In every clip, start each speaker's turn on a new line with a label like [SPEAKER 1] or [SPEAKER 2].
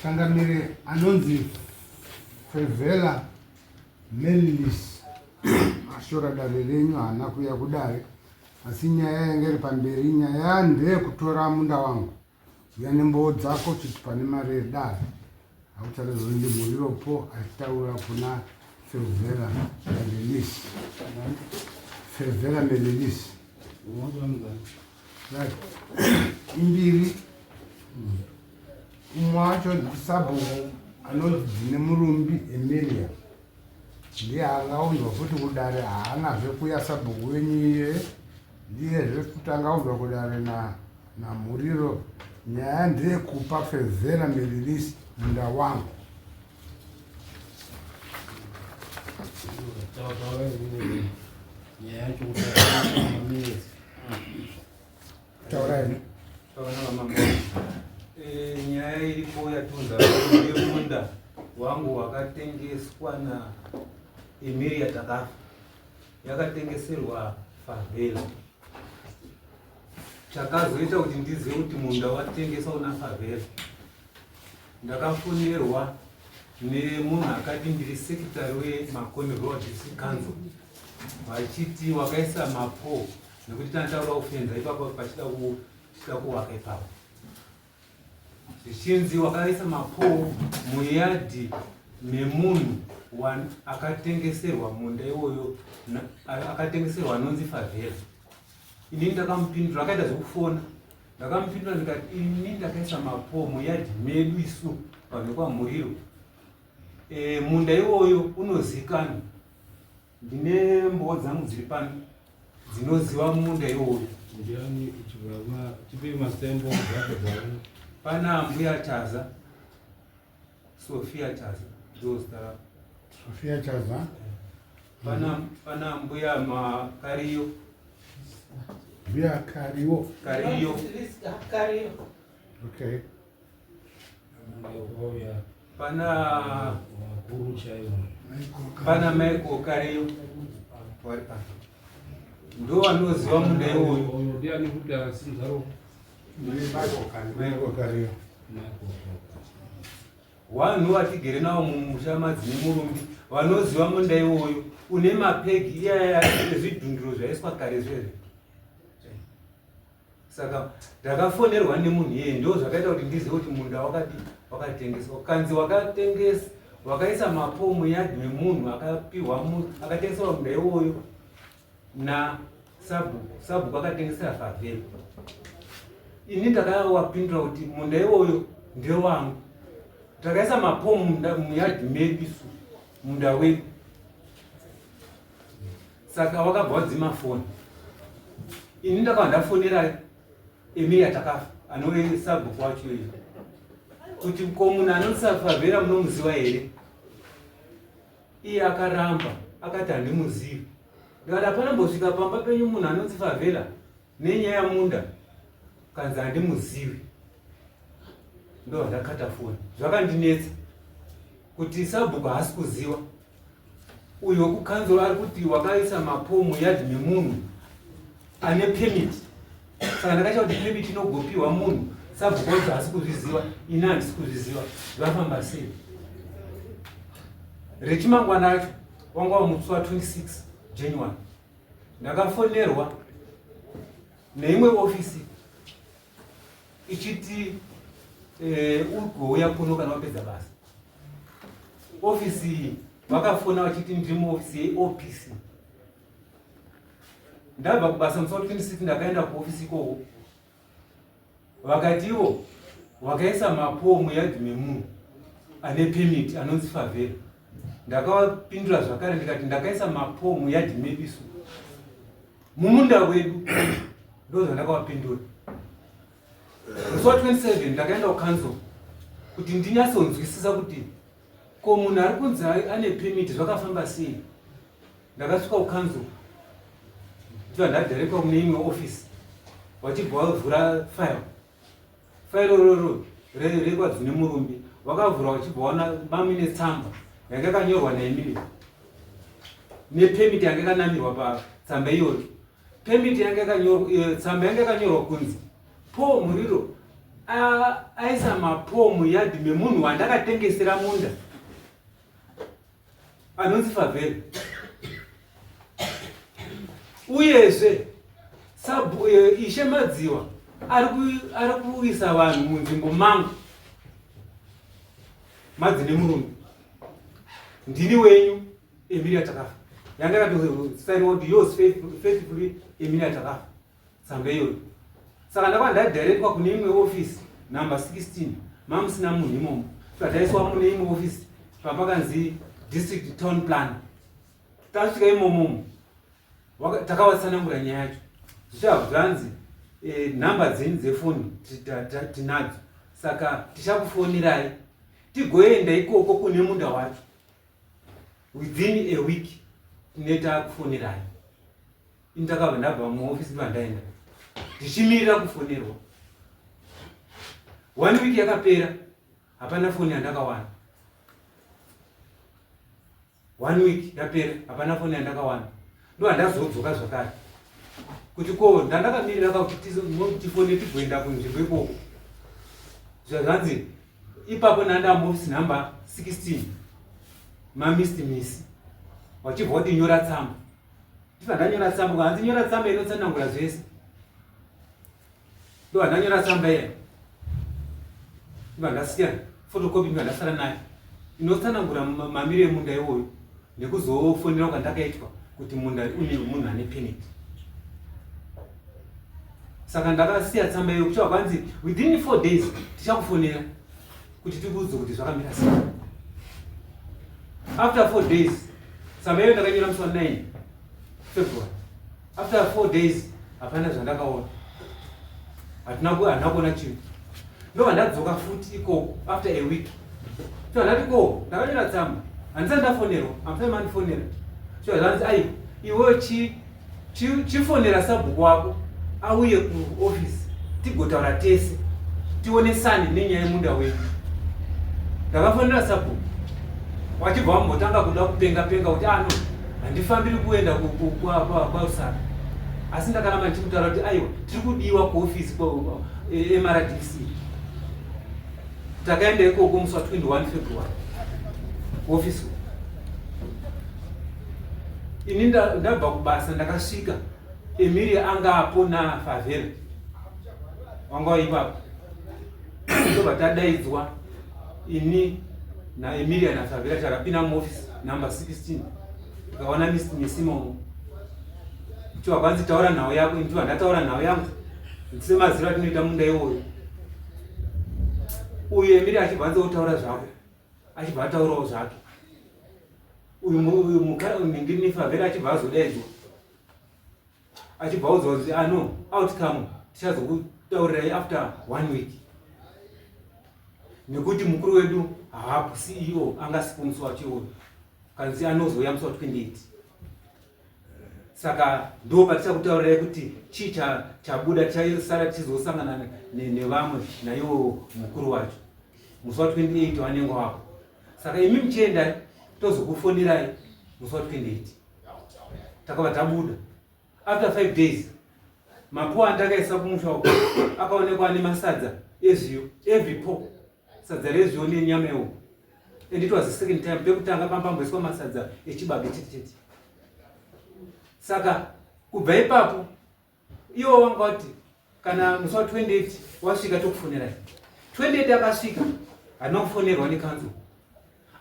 [SPEAKER 1] Sangamire anonzi fevela melis ashora dare renyu hana kuya kudare asi nyaya yange iri pamberi nyaya ndeyekutora munda wangu uya nemboo dzako kuti pane mari yedare aucharezondi muriropo achitaura kuna fevela melis fevela melis imbiri umwe wacho sabhuku anonzi dzine murumbi Emilia ndiye angaunzwa futi kudare haanazve kuya sabhuku wenyiye ndiyezve futi angaunzwa kudare namuriro nyaya ndeyekupa fevhera merilisi munda wangu tauraini
[SPEAKER 2] nyaya iripo yatunza munda wangu wakatengeswa na Emilia takafa yakatengeserwa favela. Chakazoita kuti ndizive kuti munda watengeswa una favela ndakafonerwa nemunhu akati ndiri sekitari weMakoni Road Council vachiti wakaisa mapo nekuti tantaura kufenza ipapo pachida kuwaka ipapo zvichinzi wakaisa mapo muyadhi memunhu akatengeserwa munda iwoyo akatengeserwa anonzi favela. Ini ndakamupindura akaita zvokufona ndakamupindura ndikati ini ndakaisa mapo muyadhi medu isu vanhu kwamuriro munda iwoyo unozikanwa ndine mboo dzangu dziri pano dzinoziva munda iwoyo. Pana mbuya Chaza Sofia Chaza ndozita
[SPEAKER 1] Sofia Chaza.
[SPEAKER 2] Pana mbuya Makariyo
[SPEAKER 1] Mbuya Kariyo. Okay.
[SPEAKER 2] Pana Michael Kariyo ndo vanoziva munda iwoyo. Vanhu vatigere navo mushama dzine murumbi vanoziva munda iwoyo une mapegi iyaya ezvidhunduro zvaiswa kare zvere. Saka ndakafonerwa nemunhu iyeye ndo zvakaita kuti ndizive kuti munda wakatengeswa. Kanzi wakaisa mapo muyadhi memunhu akatengeserwa munda iwoyo na sabhuku akatengesera favela. Ini ndakawapindura kuti munda iwoyo ndewangu. Takaisa mapo muyadhi medu isu munda wedu. Saka wakabva wadzima foni. Ini ndakabva ndafonera Emilia takafa anove sabhuku wacho iyo kuti ko munhu anonzi favela munomuziva here. Iye akaramba akati handimuzivi. Ndikati hapana mbosvika pamba penyu munhu anonzi favela nenyaya munda kanzi handimuzivi. Ndo ndakata foni. Zvakandinetsa kuti sabhuku haasi kuziva uyo wekukanzuro ari kuti wakaisa mapo muyadhi memunhu ane pemiti. Saka ndakaita kuti pemiti inogopiwa munhu sabhuku wacho haasi kuzviziva ini handisi kuzviziva zvafamba sei. Rechimangwana racho wanga wamusi wa 26 January ndakafonerwa neimwe ofisi ichiti ugouya kuno kana wapedza basa. Ofisi iyi vakafona vachiti ndiri muofisi yeOPC. Ndabva kubasa musi wa 26 ndakaenda kuofisi ikoko vakati ivo wakaisa mapo muyadhi memunhu ane pemiti anonzi favela. Ndakavapindura zvakare ndikati ndakaisa mapo muyadhi medu isu mumunda wedu. Ndo zvandakavapindura. Musi wa 27 ndakaenda kukanzuro kuti ndinyatsonzwisisa kuti ko munhu ari kunzi ane pemiti zvakafamba sei. Ndakasvika kukanzuro ndiva ndadharekwa kune imwe ofisi vachibva vavhura fairo iroro rekwadzine murumbi vakavhura vachibva vaona mamine tsamba yange yakanyorwa naEmilia nepemiti yange yakanamirwa patsamba iyoyo. Pemiti yange yakanyorwa, tsamba yange yakanyorwa kunzi po muriro aisa mapomu yadhi memunhu wandakatengesera munda anonzi Favela. Uyezve Ishe Madziwa ari kuisa vanhu munzvimbo mangu madzine murumbi. Ndini wenyu Emilia takafa. Yandakatosainiwa kuti yours faithfully Emilia takafa. Tsamba iyoyo. Saka ndakava ndadhairektwa kune imwe ofisi number 16 mamusina munhu imomo. Tikaiswa mune imwe ofisi papakanzi district town plan. Tasvika imomo takawatsanangura nyaya yacho. Zvichabvanzi nhamba dzenyu dzefoni tinadzo. Saka tichakufonirai tigoenda ikoko kune munda wacho. Within a week tineta kufonirai. Indakabva ndabva muofisi pandaenda ndichimirira kufonerwa. 1 week yakapera hapana foni yandakawana. 1 week yapera hapana foni yandakawana. Ndo handazodzoka zvakare kuti ko ndandakamirira kuti tifone tigoenda kunzvimbo ikoko. Zvazvanzi ipapo nanda muofisi number 16 mamist misi wachibva kuti nyora tsamba. Ndibva ndanyora tsamba hanzi nyora tsamba inotsanangura zvese. Ndo handanyora tsamba iya ndibva ndasiya fotokopi ndibva ndasara nayo inotsanangura mamiro emunda iwoyo nekuzofonera kwandakaitwa kuti munda une munhu ane penalty. Saka ndakasiya tsamba iyo kuchava kwanzi within 4 days tichakufonera kuti tikuudze kuti zvakamira sei. After 4 days tsamba iyo ndakanyora musi wa 9 February. After 4 days hapana zvandakaona. Hatina kuona chinhu. Ndobva ndadzoka futi ikoko after a week. Ndati ko ndakanyora tsamba handisati ndafonerwa hamsai mandifonera. Zvanzi ai iwewe chifonera sabhuku wako auye kuofisi tigotaura tese tionesane nenyaya yemunda wedu. Ndakafonera sabhuku wachibva wambotanga kuda kupenga kuti ano handifambiri kuenda kwausaka. Asi ndakaramba ndichikutaura kuti aiwa tiri kudiwa kuofisi MRDC. Takaenda ikoko musi wa 21 February kuofisi. Ini ndabva kubasa ndakasvika Emilia angapo na Favela wanga ipapo. Ndobva tadaidzwa ini na Emilia na Favela takapinda muofisi number 16 tikaona misimomo. Chwa kwanzi taura nhau yako ndibva ndataura nhau yangu ndisemaziro atinoita munda iwoyo. Uyu Emilia achibvanza kutaura zvako achibva ataurawo zvake. Uyu mukara uningini Favela achibva azodaidzwa achibva udzwa kuti ano outcome tichazokutaurirai after 1 week nekuti mukuru wedu haapo CEO angasipo musi wacho kanzi anozouya musi wa 28. Saka ndo patichakutaurirai kuti chii chabuda tichasara tichizosangana nevamwe naiwo mukuru wacho musi wa 28 wanenge wapo. Saka imi muchienda tozokufonirai musi wa 28. Takabva tabuda. After 5 days mapuwa andakaisa kumusha uko akaonekwa ane masadza ezviyo every po sadza rezviyo nenyama yehuku. And it was the second time pekutanga pambamboiswa masadza echibage chete. Saka kubva ipapo iwo wanga kuti kana musi wa 28 wasvika tokufonirai. 28 akasvika handina kufonerwa nekanzuro.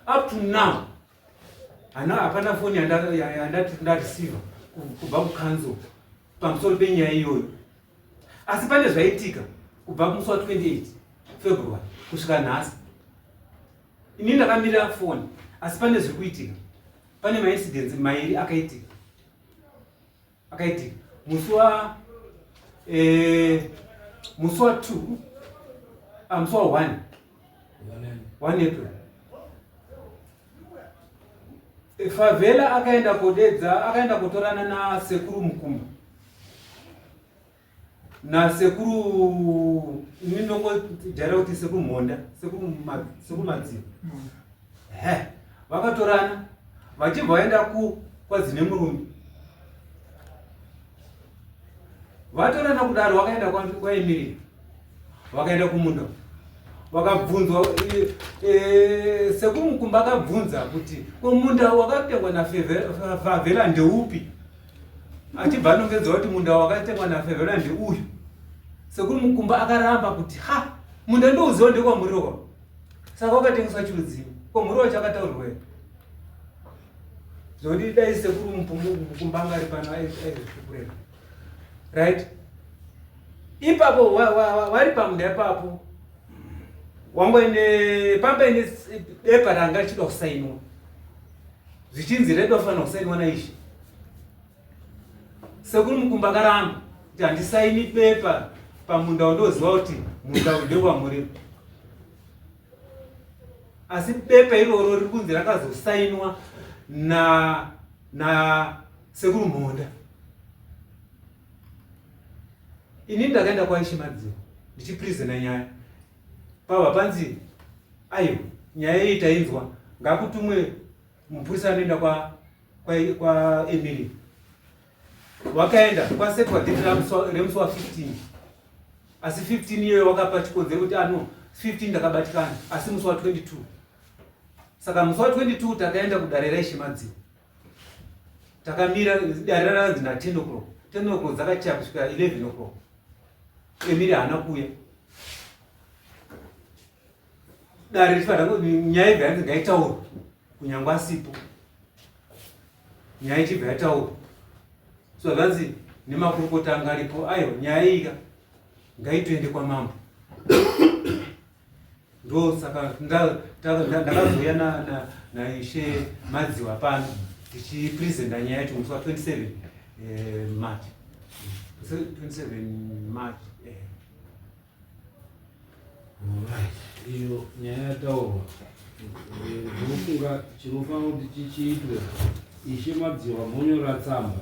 [SPEAKER 2] Up to now hapana foni yandati ndareceiva kubva kukanzuro pamusoro penyaya iyoyo. Asi pane zvaitika kubva musi wa 28 February kusvika nhasi. Ini ndakamirira foni asi pane zviri kuitika. Pane maincidents mairi akaitika. Musi wa 2 musi wa 1 April Favela akaenda kutorana na sekuru Mukumba na sekuru ninongo jara kuti sekuru Monda sekuru Madziwa. Vakatorana vachibva vaenda kwazine murumbi. Vatorana kudaro vakaenda kwa Emilia. wakaenda kumunda wakabvunzwa sekumukumba akabvunza kuti kumunda wakatengwa nafavhela ndeupi, achibva anongedza kuti munda wakatengwa nafavhela ndeuyu. Sekumukumba akaramba kuti munda ndouziva ndekwamuriwa, saka wakatengeswa chirudzivo kwamuriwa chakataurirwa zodi dai sekuru mukumba angari pano aizvikurera right. Ipapo wari pamunda ipapo wangoine pamba ine bepa ranga richida kusainwa zvichinzi redo fanira kusainwa naishi. Sekuru mukumba akaramba kuti handisaini bepa pamunda undoziva kuti munda ndekwamuriwa, asi bepa iroro riri kunzi rakazosainwa na sekuru munda. Ini ndakaenda kwaishi madziva ndichiprizena nyaya pava panzi aiwa nyaya iyi tainzwa ngakutumwe mupurisa anoenda kwa Emilia. Wakaenda kwasekwa diti remusi wa 15, asi 15 iyoyo wakapa chikonzero kuti 15 ndakabatikana, asi musi wa 22. Saka musi wa 22 takaenda kudare raishi madziva, takamira dare ranzi na 10 o'clock. 10 o'clock dzakachaya kusvika 11 o'clock. Emilia haana kuuya. Dare richifanira nyaya ibva yanzi ngaitaurwa kunyangwe asipo, nyaya ichibva yataurwa. So vanzi nemakurukota anga aripo, aiwa nyaya ika ngaitoende kwamambo. Ndo saka ndakazouya naishe madziva pano tichiprezenta nyaya yacho musi wa 27 March. 27 March.
[SPEAKER 3] Iyo nyaya yataurwa ndinofunga chinofanira kuti chichiitwe ishe madziva monyora tsamba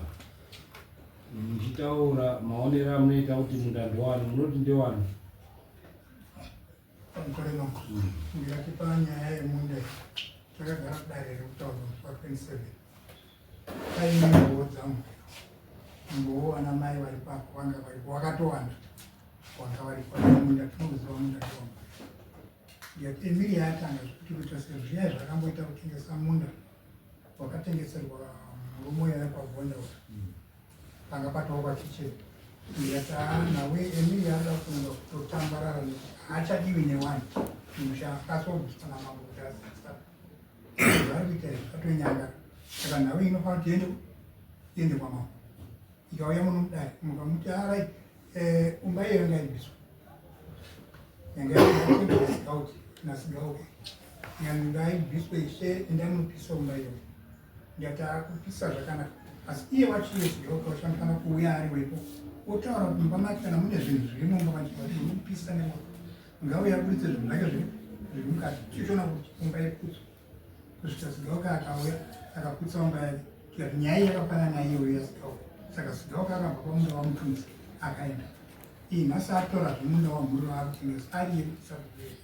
[SPEAKER 3] ndichitaura maonero amunoita kuti munda ndowani, munoti ndewani.
[SPEAKER 4] Ndingatipa nyaya yemunda takagara kudare rekutaura musi wa 27 paine mbowo dzangu, mbowo vana mai vari papo vanga varipo vakatowanda vanga varipo munda tinoziva munda toma. Ndiyati Emilia yatanga zvekuti kuita sezviya zvakamboita kutengesa munda wakatengeserwa murume yaiva pavhonda panga patowa kwachichena. Ndiyati nawe Emilia ada kuenda kutotambarara nekuti haachadiwi newani musha akasobviswa namambo kuti azisa vari kuita izvi atonyangara. Saka nawe inofanira kuti iende kwamambo. Ikauya muno mudare mukamuti arai umba iyo ngaibviswa yanga yasikauti nasigauke ngaibviswe ishe endamunopisa umba iyo. Ndiyati akupisa zvakanaka, asi iye wachiyo sigauke wachanofanira kuuya ari wepo otaura kuti mumba make kana mune zvinhu zviri mumba machivati unopisa nemoto ngauya abuditse zvinhu zvake zviri mukati chichona kuti umba iputsa kusvika sigauka akauya akaputsa umba yake. Tikati nyaya yakafanana naiyoyo yasigauka. Saka sigauka akabva pamunda wamutunzi akaenda. Iyi nhasi atora zvemunda wamhuri waakutengesa ari yekutisa kugere.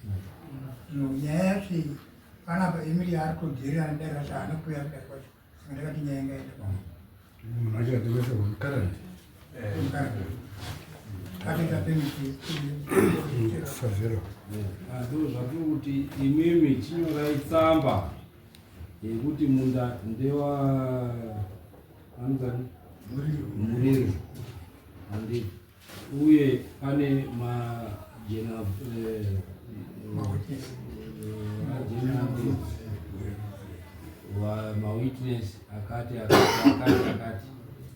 [SPEAKER 4] Zvino nyaya yacho iyi panapa Emilia ari kugerera nedare racho haana kuuya kudare kwacho. Saka ndakati nyaya ingaenda kwamwe.
[SPEAKER 1] Munhu achadhivesa kukarani
[SPEAKER 3] Zvakuri kuti imimi chinyorai tsamba yekuti munda ndewa anzani muriri handi uye pane majena mawitness akati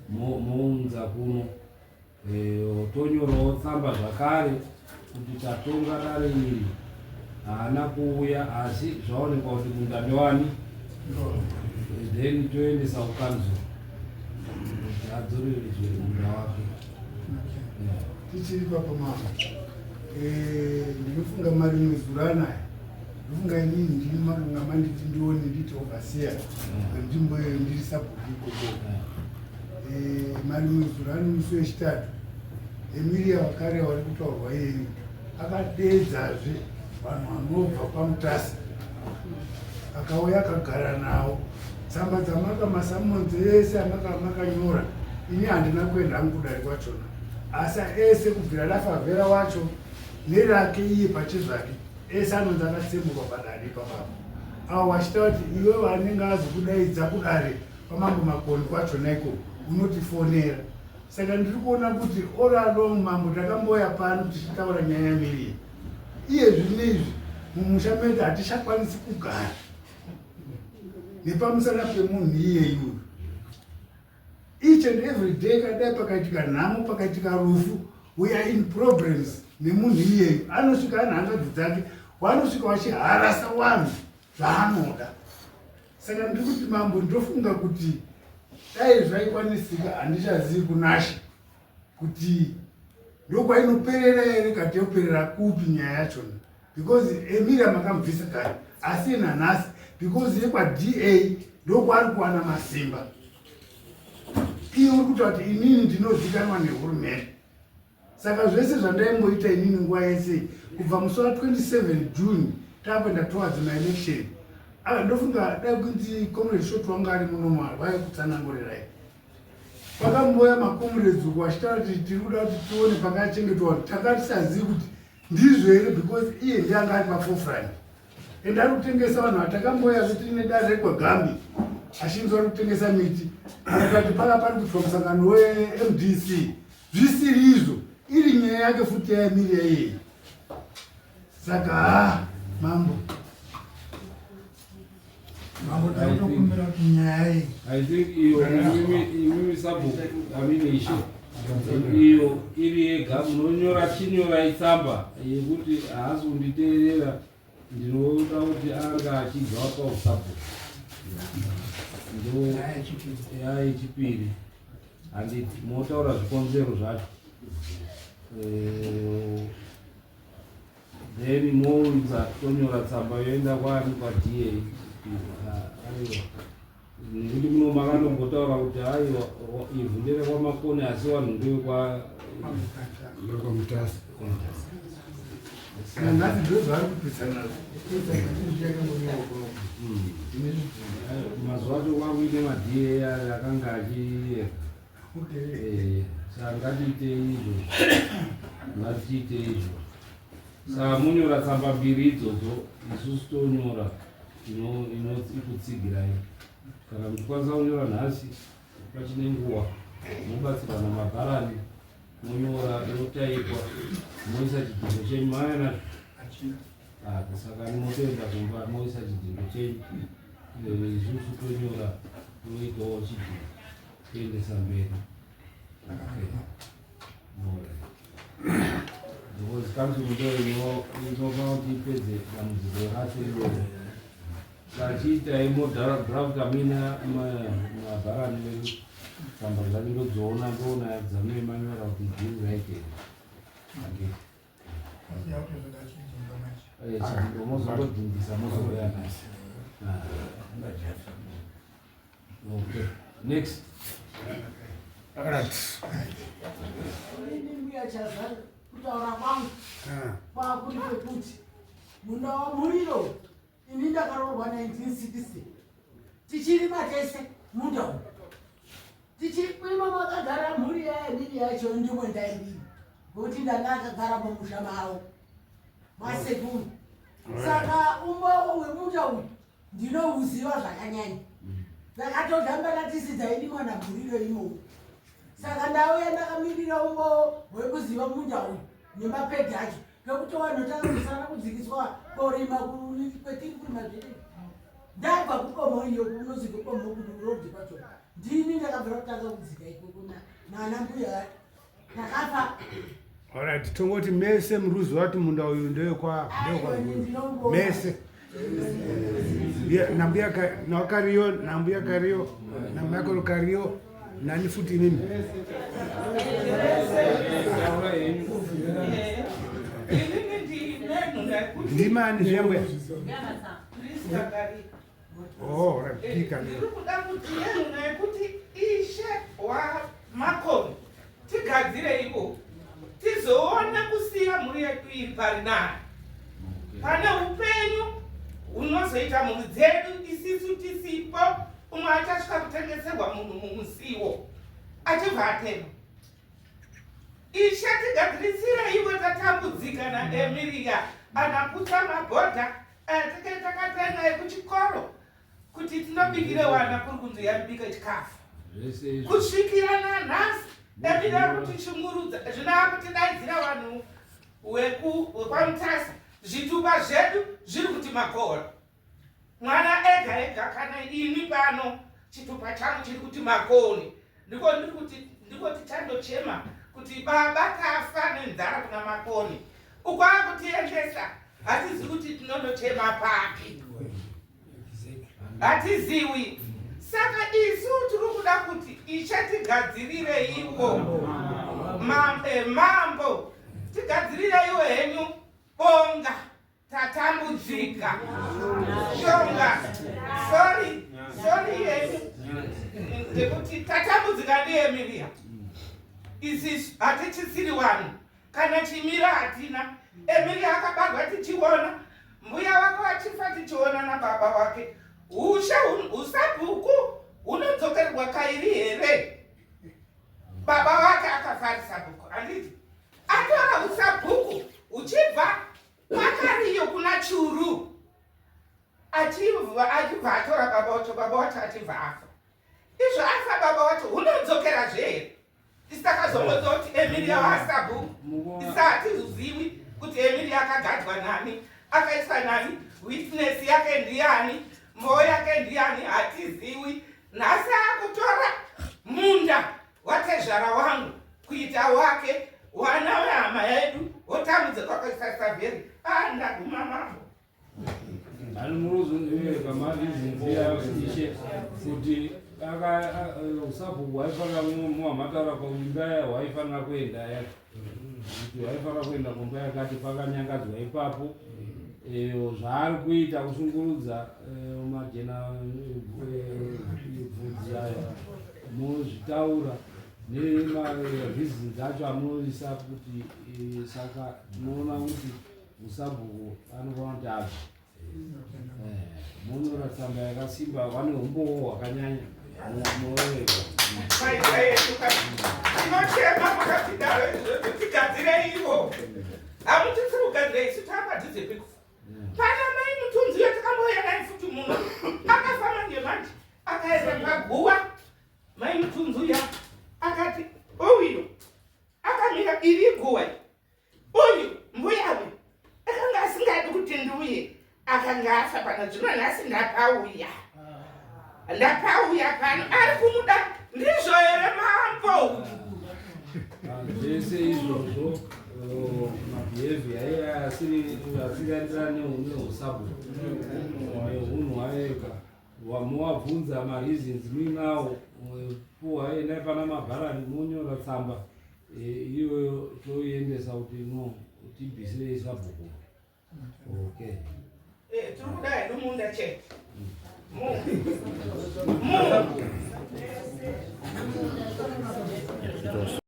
[SPEAKER 3] mounza kuno tonyorawo tsamba zvakare kuti tatonga dare iri haana kuuya, asi zvaonekwa kuti munda ndewani, then toendesa kukanzuro kuti adzoreredzwe munda wake.
[SPEAKER 1] Tichiri papo mama ndinofunga mari mwezura anaya ndofunga inini ndiri marungama nditi ndione nditi Obviswa nzvimbo iyo ndiri sabhuku ikoko. Mari mwezura ano musi wechitatu Emilia wakare wari kutaurwa iyeyo akadeedzazve vanhu vanobva kwamutasi akauya akagara nawo. Tsamba dzamakamasambonzi ese amakamanyora ini handina kuenda hangu kudare kwachona, asi ese kubvira dafavhera wacho nerake iye pachezvake ese anonzi akatsemuka padare ipapapo. Avo vachita kuti iwe vanenge azokudaidza kudare pamambo makoni kwachona iko unotifonera. Saka ndiri kuona kuti all along mambo takamboya pano tichitaura nyaya Emilia. Iye zvinezvi mumusha medu hatichakwanisi kugara nepamusana pemunhu iyeyu. Each and every day kadai pakaitika nhamo, pakaitika rufu, we are in problems nemunhu iyeyu. Anosvika anhangadzi dzake vanosvika vachiharasa vanhu zvaanoda. Saka ndiri kuti mambo ndofunga kuti dai zvaikwanisika handichazivi kunasha kuti ndokwainoperera here kati yoperera kupi nyaya yachona, because Emilia makamubvisa kare asi nanhasi because yekwaDA ndokwaari kuwana masimba. Iye uri kuta kuti inini ndinozikanwa nehurumende. Saka zvese zvandaimboita inini nguva yese kubva musi wa27 June takuenda towards maelection, ndofunga dai kunzi comrade shoti wanga ari muno vaikutsanangurerai. Pakamboya makomrades uku vachitaura kuti tiri kuda kuti tione pakachengetwa, takatisazivi kuti ndizvo here because iye ndianga ari paforefront. Ende ari kutengesa vanhu vatakamboya kuti ine dare rekwagambi achinzi vari kutengesa miti, akati paka pari kuitwa musangano weMDC. Zvisiri izvo, iri nyaya yake futi yaEmilia iyeyi. Saka mambo takutokumbira kuti nyaya iyi
[SPEAKER 3] I think imimi sabhuku aminishe iyo iri yega munonyora chinyora itsamba yekuti haasi kunditeerera, ndinoda kuti anga achibva pahuSabhuku. Ndo nyaya yechipiri handiti motaura zvikonzero zvacho, then moudza tonyora tsamba yoenda kwaani kwaDA. Nekuti muno makanombotara kuti aiwa ivhu nderekwamakoni asi vanhu
[SPEAKER 1] ndekwamutasi. Nhasi ndozvaari kupesana
[SPEAKER 3] mazuva acho kwakuite maDA akanga achiyera. Saka ngatiite izvo, ngatiite izvo. Saka munyora tsamba mbiri idzodzo, isusu tonyora inokutsigirai. Kana muchikwanisa kunyora nhasi pachine nguva, mobatsirana mabharani, monyora inotaikwa, moisa chidhingo chenyu. Maya nazvo saka nimotoenda kumba moisa chidhingo chenyu, isusu tonyora toitawo chidhingo toendesa mberi. Because council inofana kuti ipedze dambudziko rase iroro. Kachiita imodhara draft amina mabharani vedu tsamba dzake ndodziona ndoona dzamire manyora kuti ndiri right chidhingo mozongodhindisa mozoya nasi. Okay, next.
[SPEAKER 5] Kutaura kwangu kwakuri kwekuti munda wamuriro ini ndakaroorwa 1960 tichirima tese munda uyu tichirima makagara mhuri yaEmilia yacho ndimwe ndairima ngokuti ndanga akagara mumusha mavo masekuru. Saka umbowo hwemunda uyu ndinouziva zvakanyanya, ndakatodhamba natisidzairimwa namhuriro imomo. Saka ndauya ndakamirira umbowo hwekuziva munda uyu nemapedhi acho, nekuti vanhu takazosana kudzikiswa korima kwetiri kurima zviri. Ndabva kukomo iyo kunozi kukomo kurodhi kwacho, ndini ndakabvira kutanga kudzika ikoko nana mbuya ndakafa.
[SPEAKER 1] Alright, tongoti mese muruziva kuti munda uyu ndewekwa mese. Nambuya kariyo, nambuya kariyo, nambuya kolo kariyo, nani futi mimi. Ndimani zvemwe. Oh, rapika.
[SPEAKER 6] Ndikuda kuti yenu nekuti ishe wa makoni tigadzire ivo tizoona kusiya mhuri yedu iri pari nayo. Pane upenyu unozoita mhuri dzedu isisu tisipo, umwe achasvika kutengeserwa munhu mumusiwo achibva atema. Ishe tigadzirisire iwe tatambudzika naEmilia anaputsa mabhodha takatenga ekuchikoro kuti tinobikire wana kuri kunzi yabika chikafu kusvikira nanhasi Emilia kutichungurudza zvinakutidaidzira vanhu wekwamutasa zvitupa zvedu zviri kuti makoro mwana ega ega kana ini pano chitupa changu chiri kuti makoni ndiko tichandochema kuti baba kafa nenzara kuna makoni ukwakutiendesa hatizivi kuti tinondochema papi hatiziwi saka isu tiri kuda kuti ichatigadzirire ivo mambo tigadzirire iwo henyu bonga tatambudzika shonga sorry henyu ndekuti tatambudzika ndiEmilia isi hatichisiri vanhu kana chimira hatina Emilia akabarwa tichiona mbuya wako achifa tichiona nababa wake uSabhuku unodzokerwa kairi here baba wake akafa Sabhuku handiti atora uSabhuku uchibva kwakariyo kuna churu achibva atora baba wacho achibva afa izvo afa baba wacho unodzokera zvere tisakazongoza kuti Emilia waSabhuku tisatizivi kuti Emilia akagadzwa nani akaiswa nani witness yake ndiani mwoyo yake ndiani hatiziwi nhasi akutora munda watezvara wangu kuita wake wana wehama yedu wotambudzika kwaisasavheri ndaguma mambo
[SPEAKER 3] ani murozondivereka marizimziya ishe kuti uSabhuku waifana muhamatara kwaimba waifanira kuenda yacho kuti waifanira kuenda kumba yakati pakanyangadzwa ipapo zvaari kuita kushungurudza majena bvudzi aya muzvitaura nemarevhizini dzacho amunoisa kuti saka tinoona kuti uSabhuku anofanira kuti abve munyora tsamba yakasimba vane umbowo hwakanyanya
[SPEAKER 6] tinochema mukatitigadzire ivo hamutisiri kugadzira isu tapadhuze pekufa pana mai mutunzi yatakamboya nai futi muno akafa manje manje akaenda paguwa mai mutunzi uya akati uyu akamira iri guwa uyu mbuyawe akanga asingadi kuti ndiuye akanga afa pana zvino nhasi ndapauya pano ari kumuda ndizvo here mambo
[SPEAKER 3] zvese izvozvo mabehaviour asirandirane neuSabhuku unhu hwaega wamuvabvunza mareasons muinawo puhwaendai pana mabharani monyora tsamba iyoyo toiendesa kuti no tibvisirei Sabhuku okay
[SPEAKER 6] tiri kuda hedu munda chete